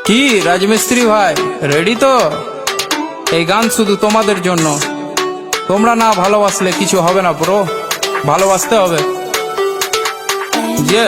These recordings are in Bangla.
কি রাজমিস্ত্রি ভাই, রেডি তো? এই গান শুধু তোমাদের জন্য। তোমরা না ভালোবাসলে কিছু হবে না ব্রো, ভালোবাসতে হবে। যে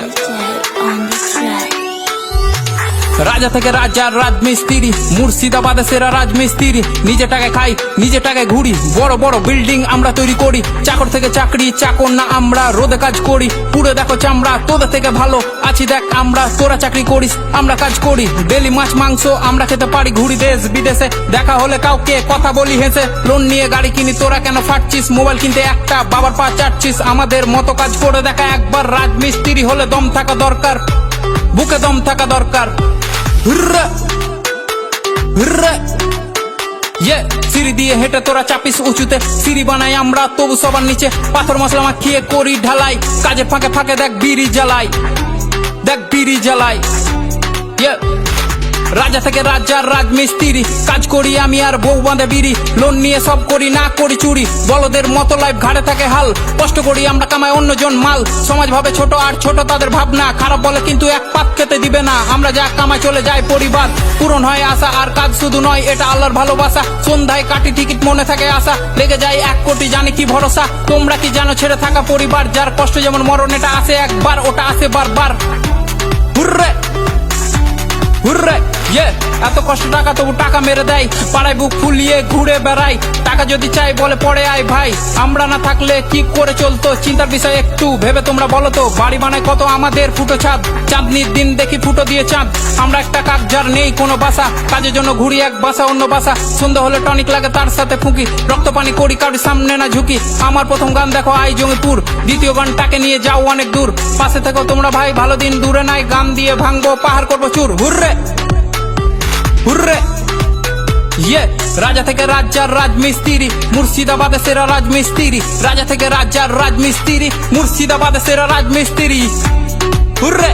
রাজা থেকে রাজা, রাজমিস্ত্রি, মুর্শিদাবাদে সেরা রাজমিস্ত্রি। নিজে টাকায় খাই, নিজে টাকায় ঘুরি, বড় বড় বিল্ডিং আমরা তৈরি করি। চাকর থেকে চাকরি, চাকর না আমরা, রোদে কাজ করি, পুরো দেখো চামড়া। তোদের থেকে ভালো আছি দেখ আমরা, তোরা চাকরি করিস আমরা কাজ করি। ডেলি মাছ মাংস আমরা খেতে পারি, ঘুরি দেশ বিদেশে। দেখা হলে কাউকে কথা বলি হেসে, লোন নিয়ে গাড়ি কিনি, তোরা কেন ফাটছিস? মোবাইল কিনতে একটা বাবার পা চাটছিস। আমাদের মতো কাজ করে দেখা একবার, রাজমিস্ত্রি হলে দম থাকা দরকার, বুকে দম থাকা দরকার। সিঁড়ি দিয়ে হেঁটে তোরা চাপিস উঁচুতে, সিঁড়ি বানাই আমরা তবু সবার নিচে। পাথর মশলা মাখিয়ে করি ঢালাই, কাজে ফাঁকে ফাঁকে দেখ বিড়ি জ্বালাই, দেখ বিড়ি জ্বালাই। রাজা থেকে রাজা, রাজমিস্ত্রি, কাজ করি আমি আর বউ বাঁধে বিড়ি। লোন নিয়ে সব করি, না করি চুরি, বলদের মতো লাইফ ঘাড়ে থাকে হাল। কষ্ট করি আমরা, কামাই অন্যজন মাল। সমাজ ভাবে ছোট আর ছোট তাদের ভাবনা, খারাপ বলে কিন্তু এক পাত খেতে দিবে না। আমরা যা কামাই চলে যায় পরিবার, পূরণ হয় আশা। আর কাজ শুধু নয়, এটা আল্লাহর ভালোবাসা। সন্ধ্যায় কাটি টিকিট, মনে থাকে আশা, লেগে যায় 1 কোটি, জানি কি ভরসা। তোমরা কি জানো ছেড়ে থাকা পরিবার, যার কষ্ট যেমন মরণ, এটা আসে একবার, ওটা আসে বারবার। হুররে হুররে, এত কষ্ট টাকা তবু টাকা মেরে দেয়, পাড়ায় বুক ফুলিয়ে ঘুরে বেড়াই। টাকা যদি চাই বলে পড়ে আয় ভাই, আমরা না থাকলে কি করে চলতো? চিন্তার বিষয় একটু ভেবে তোমরা বলো তো। বাড়ি বানায় কত আমাদের ফুটো ছাদ, চাঁদনির দিন দেখি ফুটো দিয়ে চাঁদ। আমরা একটা কাক যার নেই কোনো বাসা, কাজের জন্য ঘুরি এক বাসা অন্য বাসা। সন্ধ্যা হলে টনিক লাগে তার সাথে ফুঁকি, রক্ত পানি করি কারোর সামনে না ঝুঁকি। আমার প্রথম গান দেখো আই জমিপুর, দ্বিতীয় গানটাকে নিয়ে যাও অনেক দূর। পাশে থেকো তোমরা ভাই, ভালো দিন দূরে নাই। গান দিয়ে ভাঙবো পাহাড়, করবো চুর। হুররে হুররে, রাজা থেকে রাজা, রাজমিস্ত্রি, মুর্শিদাবাদে সেরা রাজমিস্ত্রি। রাজা থেকে রাজা, রাজমিস্ত্রি, মুর্শিদাবাদে সেরা রাজমিস্ত্রি। হুররে।